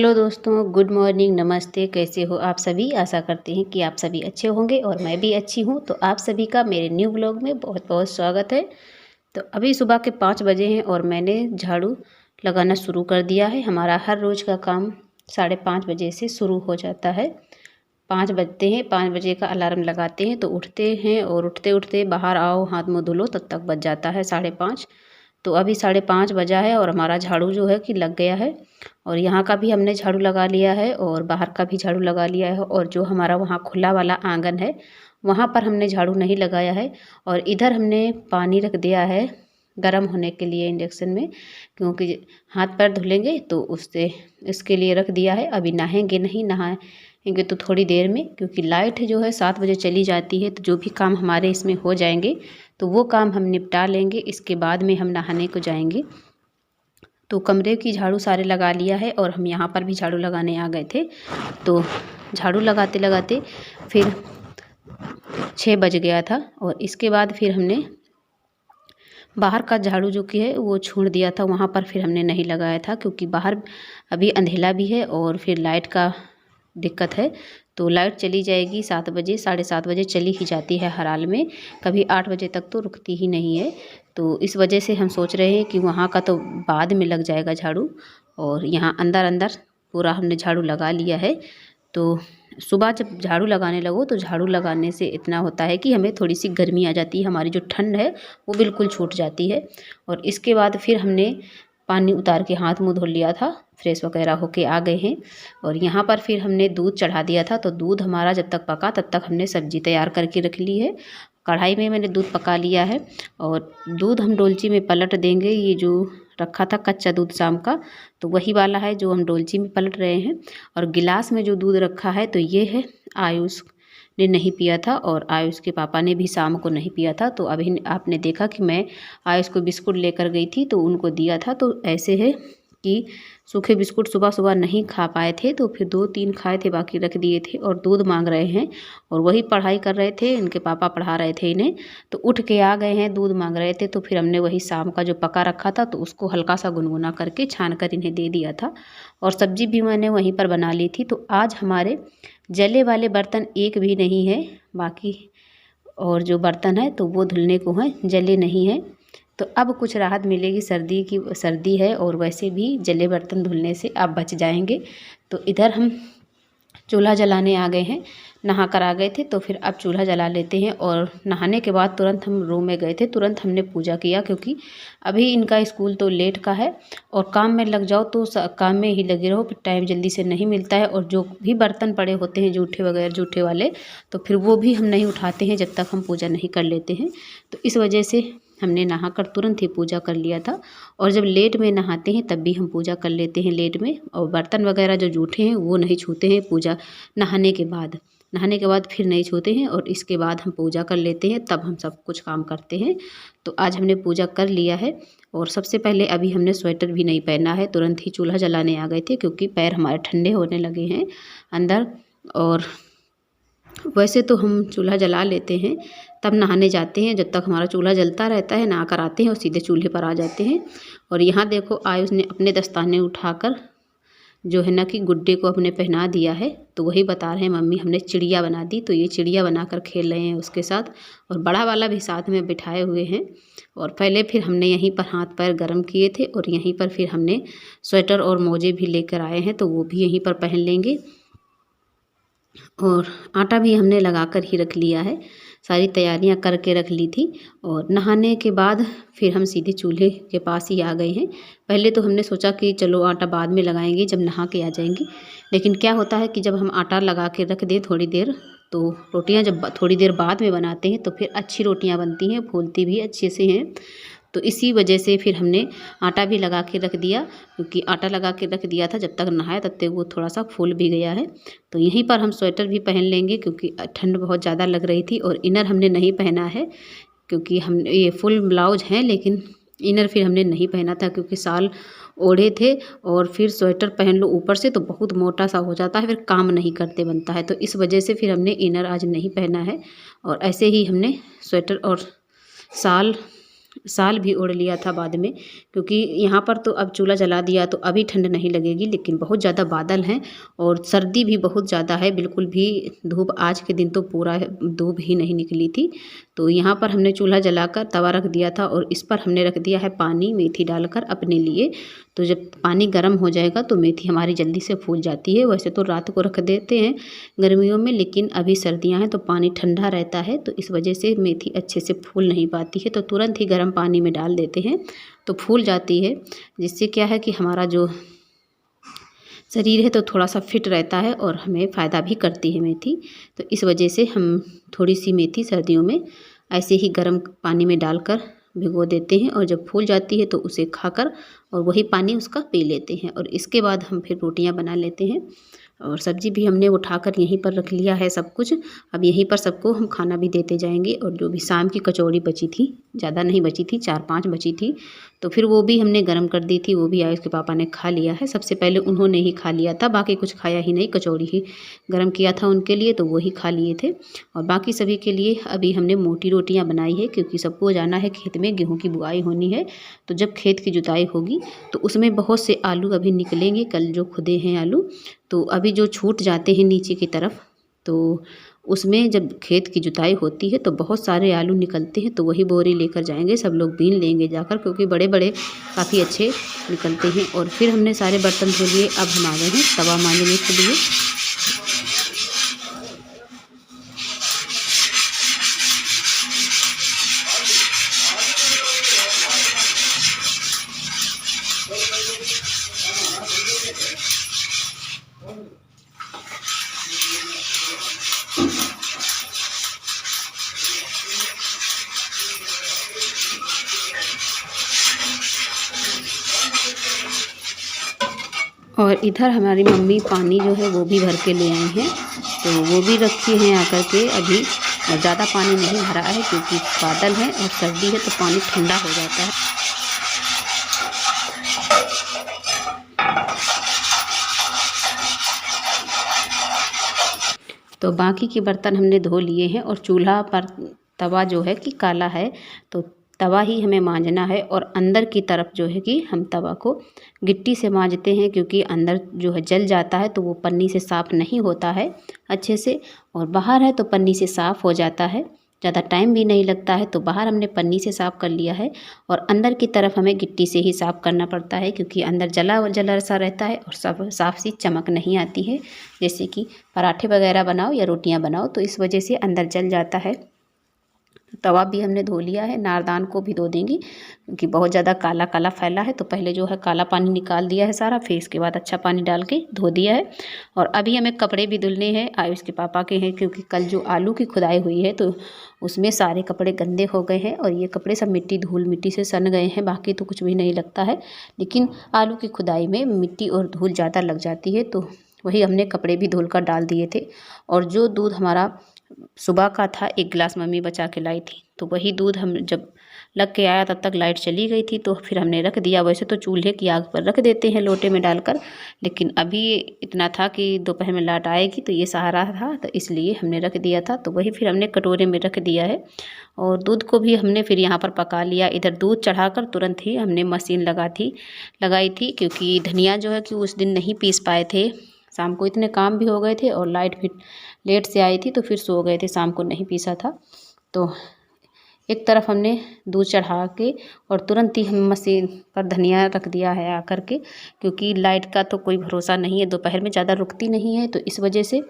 Hello दोस्तों, good morning, नमस्ते। कैसे हो आप सभी? आशा करते हैं कि आप सभी अच्छे होंगे और मैं भी अच्छी हूं। तो आप सभी का मेरे न्यू ब्लॉग में बहुत बहुत स्वागत है। तो अभी सुबह के 5 बजे हैं और मैंने झाड़ू लगाना शुरू कर दिया है। हमारा हर रोज़ का काम 5:30 बजे से शुरू हो जाता है। 5 बजते हैं, 5 बजे का अलार्म लगाते हैं तो उठते हैं और उठते उठते बाहर आओ, हाथ मुँह धुलो, तब तक बज जाता है 5:30। तो अभी 5:30 बजा है और हमारा झाड़ू जो है कि लग गया है। और यहाँ का भी हमने झाड़ू लगा लिया है और बाहर का भी झाड़ू लगा लिया है। और जो हमारा वहाँ खुला वाला आंगन है वहाँ पर हमने झाड़ू नहीं लगाया है। और इधर हमने पानी रख दिया है गर्म होने के लिए इंडक्शन में, क्योंकि हाथ पैर धुलेंगे तो उससे इसके लिए रख दिया है। अभी नहाएंगे नहीं, नहाएंगे तो थोड़ी देर में, क्योंकि लाइट जो है 7 बजे चली जाती है। तो जो भी काम हमारे इसमें हो जाएंगे तो वो काम हम निपटा लेंगे, इसके बाद में हम नहाने को जाएंगे। तो कमरे की झाड़ू सारे लगा लिया है और हम यहाँ पर भी झाड़ू लगाने आ गए थे। तो झाड़ू लगाते लगाते फिर 6 बज गया था और इसके बाद फिर हमने बाहर का झाड़ू जो कि है वो छोड़ दिया था। वहाँ पर फिर हमने नहीं लगाया था, क्योंकि बाहर अभी अंधेला भी है और फिर लाइट का दिक्कत है। तो लाइट चली जाएगी 7 बजे, 7:30 बजे चली ही जाती है हर हाल में, कभी 8 बजे तक तो रुकती ही नहीं है। तो इस वजह से हम सोच रहे हैं कि वहाँ का तो बाद में लग जाएगा झाड़ू, और यहाँ अंदर अंदर पूरा हमने झाड़ू लगा लिया है। तो सुबह जब झाड़ू लगाने लगो तो झाड़ू लगाने से इतना होता है कि हमें थोड़ी सी गर्मी आ जाती है, हमारी जो ठंड है वो बिल्कुल छूट जाती है। और इसके बाद फिर हमने पानी उतार के हाथ मुँह धो लिया था, फ्रेश वगैरह होके आ गए हैं। और यहाँ पर फिर हमने दूध चढ़ा दिया था। तो दूध हमारा जब तक पका तब तक हमने सब्जी तैयार करके रख ली है। कढ़ाई में मैंने दूध पका लिया है और दूध हम डोलची में पलट देंगे। ये जो रखा था कच्चा दूध शाम का, तो वही वाला है जो हम डोलची में पलट रहे हैं। और गिलास में जो दूध रखा है तो ये है, आयुष ने नहीं पिया था और आयुष के पापा ने भी शाम को नहीं पिया था। तो अभी आपने देखा कि मैं आयुष को बिस्कुट लेकर गई थी तो उनको दिया था। तो ऐसे है कि सूखे बिस्कुट सुबह सुबह नहीं खा पाए थे, तो फिर 2-3 खाए थे, बाकी रख दिए थे। और दूध मांग रहे हैं और वही पढ़ाई कर रहे थे, इनके पापा पढ़ा रहे थे इन्हें, तो उठ के आ गए हैं, दूध मांग रहे थे। तो फिर हमने वही शाम का जो पका रखा था तो उसको हल्का सा गुनगुना करके छान कर इन्हें दे दिया था। और सब्जी भी मैंने वहीं पर बना ली थी। तो आज हमारे जले वाले बर्तन एक भी नहीं है, बाकी और जो बर्तन है तो वो धुलने को हैं, जले नहीं हैं। तो अब कुछ राहत मिलेगी, सर्दी है और वैसे भी जले बर्तन धुलने से अब बच जाएंगे। तो इधर हम चूल्हा जलाने आ गए हैं, नहा कर आ गए थे तो फिर अब चूल्हा जला लेते हैं। और नहाने के बाद तुरंत हम रूम में गए थे, तुरंत हमने पूजा किया, क्योंकि अभी इनका स्कूल तो लेट का है और काम में लग जाओ तो काम में ही लगे रहो, फिर टाइम जल्दी से नहीं मिलता है। और जो भी बर्तन पड़े होते हैं जूठे वगैरह, जूठे वाले, तो फिर वो भी हम नहीं उठाते हैं जब तक हम पूजा नहीं कर लेते हैं। तो इस वजह से हमने नहाकर तुरंत ही पूजा कर लिया था। और जब लेट में नहाते हैं तब भी हम पूजा कर लेते हैं लेट में, और बर्तन वगैरह जो जूठे हैं वो नहीं छूते हैं पूजा नहाने के बाद फिर नहीं छूते हैं। और इसके बाद हम पूजा कर लेते हैं, तब हम सब कुछ काम करते हैं। तो आज हमने पूजा कर लिया है। और सबसे पहले अभी हमने स्वेटर भी नहीं पहना है, तुरंत ही चूल्हा जलाने आ गए थे, क्योंकि पैर हमारे ठंडे होने लगे हैं अंदर। और वैसे तो हम चूल्हा जला लेते हैं तब नहाने जाते हैं, जब तक हमारा चूल्हा जलता रहता है नहा कर आते हैं और सीधे चूल्हे पर आ जाते हैं। और यहाँ देखो आयुष ने अपने दस्ताने उठाकर जो है ना कि गुड्डे को अपने पहना दिया है। तो वही बता रहे हैं मम्मी हमने चिड़िया बना दी, तो ये चिड़िया बना कर खेल रहे हैं उसके साथ। और बड़ा वाला भी साथ में बिठाए हुए हैं। और पहले फिर हमने यहीं पर हाथ पैर गर्म किए थे और यहीं पर फिर हमने स्वेटर और मोजे भी लेकर आए हैं, तो वो भी यहीं पर पहन लेंगे। और आटा भी हमने लगा कर ही रख लिया है, सारी तैयारियां करके रख ली थी। और नहाने के बाद फिर हम सीधे चूल्हे के पास ही आ गए हैं। पहले तो हमने सोचा कि चलो आटा बाद में लगाएंगे जब नहा के आ जाएंगी, लेकिन क्या होता है कि जब हम आटा लगा के रख दें थोड़ी देर, तो रोटियां जब थोड़ी देर बाद में बनाते हैं तो फिर अच्छी रोटियां बनती हैं, फूलती भी अच्छे से हैं। तो इसी वजह से फिर हमने आटा भी लगा के रख दिया, क्योंकि आटा लगा के रख दिया था जब तक नहाया तब तक वो थोड़ा सा फूल भी गया है। तो यहीं पर हम स्वेटर भी पहन लेंगे, क्योंकि ठंड बहुत ज़्यादा लग रही थी। और इनर हमने नहीं पहना है, क्योंकि हम ये फुल ब्लाउज हैं, लेकिन इनर फिर हमने नहीं पहना था, क्योंकि साल ओढ़े थे और फिर स्वेटर पहन लो ऊपर से तो बहुत मोटा सा हो जाता है, फिर काम नहीं करते बनता है। तो इस वजह से फिर हमने इनर आज नहीं पहना है। और ऐसे ही हमने स्वेटर और साल शाल भी ओढ़ लिया था बाद में, क्योंकि यहाँ पर तो अब चूल्हा जला दिया तो अभी ठंड नहीं लगेगी, लेकिन बहुत ज़्यादा बादल हैं और सर्दी भी बहुत ज़्यादा है। बिल्कुल भी धूप आज के दिन तो पूरा धूप ही नहीं निकली थी। तो यहाँ पर हमने चूल्हा जलाकर तवा रख दिया था और इस पर हमने रख दिया है पानी मेथी डालकर अपने लिए। तो जब पानी गर्म हो जाएगा तो मेथी हमारी जल्दी से फूल जाती है। वैसे तो रात को रख देते हैं गर्मियों में, लेकिन अभी सर्दियाँ हैं तो पानी ठंडा रहता है, तो इस वजह से मेथी अच्छे से फूल नहीं पाती है। तो तुरंत ही गर्म पानी में डाल देते हैं तो फूल जाती है, जिससे क्या है कि हमारा जो शरीर है तो थोड़ा सा फिट रहता है और हमें फ़ायदा भी करती है मेथी। तो इस वजह से हम थोड़ी सी मेथी सर्दियों में ऐसे ही गर्म पानी में डालकर भिगो देते हैं और जब फूल जाती है तो उसे खाकर और वही पानी उसका पी लेते हैं। और इसके बाद हम फिर रोटियां बना लेते हैं। और सब्ज़ी भी हमने उठाकर यहीं पर रख लिया है सब कुछ। अब यहीं पर सबको हम खाना भी देते जाएंगे। और जो भी शाम की कचौड़ी बची थी, ज़्यादा नहीं बची थी, 4-5 बची थी, तो फिर वो भी हमने गर्म कर दी थी। वो भी आयुष के पापा ने खा लिया है। सबसे पहले उन्होंने ही खा लिया था, बाकी कुछ खाया ही नहीं। कचौड़ी ही गर्म किया था उनके लिए तो वो ही खा लिए थे। और बाकी सभी के लिए अभी हमने मोटी रोटियां बनाई है, क्योंकि सबको जाना है खेत में, गेहूं की बुआई होनी है। तो जब खेत की जुताई होगी तो उसमें बहुत से आलू अभी निकलेंगे, कल जो खुदे हैं आलू, तो अभी जो छूट जाते हैं नीचे की तरफ, तो उसमें जब खेत की जुताई होती है तो बहुत सारे आलू निकलते हैं। तो वही बोरी लेकर जाएंगे, सब लोग बीन लेंगे जाकर, क्योंकि बड़े बड़े काफ़ी अच्छे निकलते हैं। और फिर हमने सारे बर्तन धो लिए। अब हम आ गए हैं तवा मांजने के लिए। और इधर हमारी मम्मी पानी जो है वो भी भर के ले आई हैं, तो वो भी रखी हैं आकर के अभी। और ज़्यादा पानी नहीं भरा है क्योंकि बादल है और सर्दी है तो पानी ठंडा हो जाता है। तो बाकी के बर्तन हमने धो लिए हैं और चूल्हा पर तवा जो है कि काला है, तो तवा ही हमें मांजना है। और अंदर की तरफ जो है कि हम तवा को गिट्टी से मांजते हैं, क्योंकि अंदर जो है जल जाता है तो वो पन्नी से साफ़ नहीं होता है अच्छे से। और बाहर है तो पन्नी से साफ़ हो जाता है, ज़्यादा टाइम भी नहीं लगता है। तो बाहर हमने पन्नी से साफ़ कर लिया है और अंदर की तरफ हमें गिट्टी से ही साफ़ करना पड़ता है, क्योंकि अंदर जला जला सा रहता है और साफ़ सी चमक नहीं आती है। जैसे कि पराठे वगैरह बनाओ या रोटियां बनाओ तो इस वजह से अंदर जल जाता है। तवा भी हमने धो लिया है, नारदान को भी धो देंगी क्योंकि बहुत ज़्यादा काला काला फैला है। तो पहले जो है काला पानी निकाल दिया है सारा, फिर इसके बाद अच्छा पानी डाल के धो दिया है। और अभी हमें कपड़े भी धुलने हैं, आयुष के पापा के हैं, क्योंकि कल जो आलू की खुदाई हुई है तो उसमें सारे कपड़े गंदे हो गए हैं। और ये कपड़े सब धूल मिट्टी से सन गए हैं, बाकी तो कुछ भी नहीं लगता है, लेकिन आलू की खुदाई में मिट्टी और धूल ज़्यादा लग जाती है। तो वही हमने कपड़े भी धुल कर डाल दिए थे। और जो दूध हमारा सुबह का था, 1 गिलास मम्मी बचा के लाई थी, तो वही दूध हम जब लग के आया तब तक लाइट चली गई थी, तो फिर हमने रख दिया। वैसे तो चूल्हे की आग पर रख देते हैं लोटे में डालकर, लेकिन अभी इतना था कि दोपहर में लाइट आएगी तो ये सहारा था, तो इसलिए हमने रख दिया था। तो वही फिर हमने कटोरे में रख दिया है। और दूध को भी हमने फिर यहाँ पर पका लिया। इधर दूध चढ़ाकर तुरंत ही हमने मशीन लगाई थी, क्योंकि धनिया जो है कि उस दिन नहीं पीस पाए थे, शाम को इतने काम भी हो गए थे और लाइट भी लेट से आई थी तो फिर सो गए थे, शाम को नहीं पीसा था। तो एक तरफ हमने दूध चढ़ा के और तुरंत ही हम मशीन पर धनिया रख दिया है आकर के, क्योंकि लाइट का तो कोई भरोसा नहीं है, दोपहर में ज़्यादा रुकती नहीं है। तो इस वजह से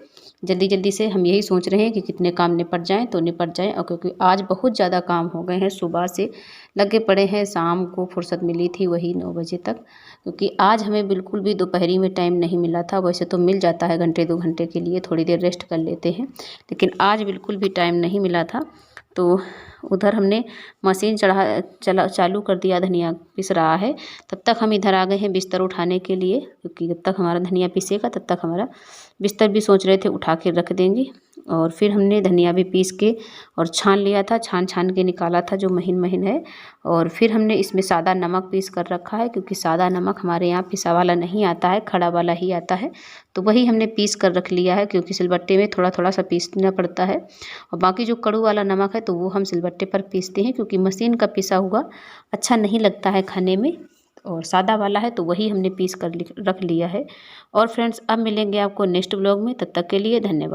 जल्दी जल्दी से हम यही सोच रहे हैं कि कितने काम निपट जाएं तो निपट जाएं। और क्योंकि आज बहुत ज़्यादा काम हो गए हैं, सुबह से लगे पड़े हैं, शाम को फुर्सत मिली थी वही 9 बजे तक, क्योंकि आज हमें बिल्कुल भी दोपहरी में टाइम नहीं मिला था। वैसे तो मिल जाता है घंटे 2 घंटे के लिए, थोड़ी देर रेस्ट कर लेते हैं, लेकिन आज बिल्कुल भी टाइम नहीं मिला था। तो उधर हमने मशीन चालू कर दिया, धनिया पिस रहा है। तब तक हम इधर आ गए हैं बिस्तर उठाने के लिए, क्योंकि जब तक हमारा धनिया पिसेगा तब तक हमारा बिस्तर भी सोच रहे थे उठा के रख देंगे। और फिर हमने धनिया भी पीस के और छान लिया था, छान के निकाला था जो महीन महीन है। और फिर हमने इसमें सादा नमक पीस कर रखा है, क्योंकि सादा नमक हमारे यहाँ पिसा वाला नहीं आता है, खड़ा वाला ही आता है। तो वही हमने पीस कर रख लिया है, क्योंकि सिलबट्टे में थोड़ा थोड़ा सा पीसना पड़ता है। और बाकी जो कड़ू वाला नमक है तो वो हम सिलबट्टे पर पीसते हैं, क्योंकि मशीन का पिसा हुआ अच्छा नहीं लगता है खाने में। और सादा वाला है तो वही हमने पीस कर रख लिया है। और फ्रेंड्स, अब मिलेंगे आपको नेक्स्ट ब्लॉग में, तब तक के लिए धन्यवाद।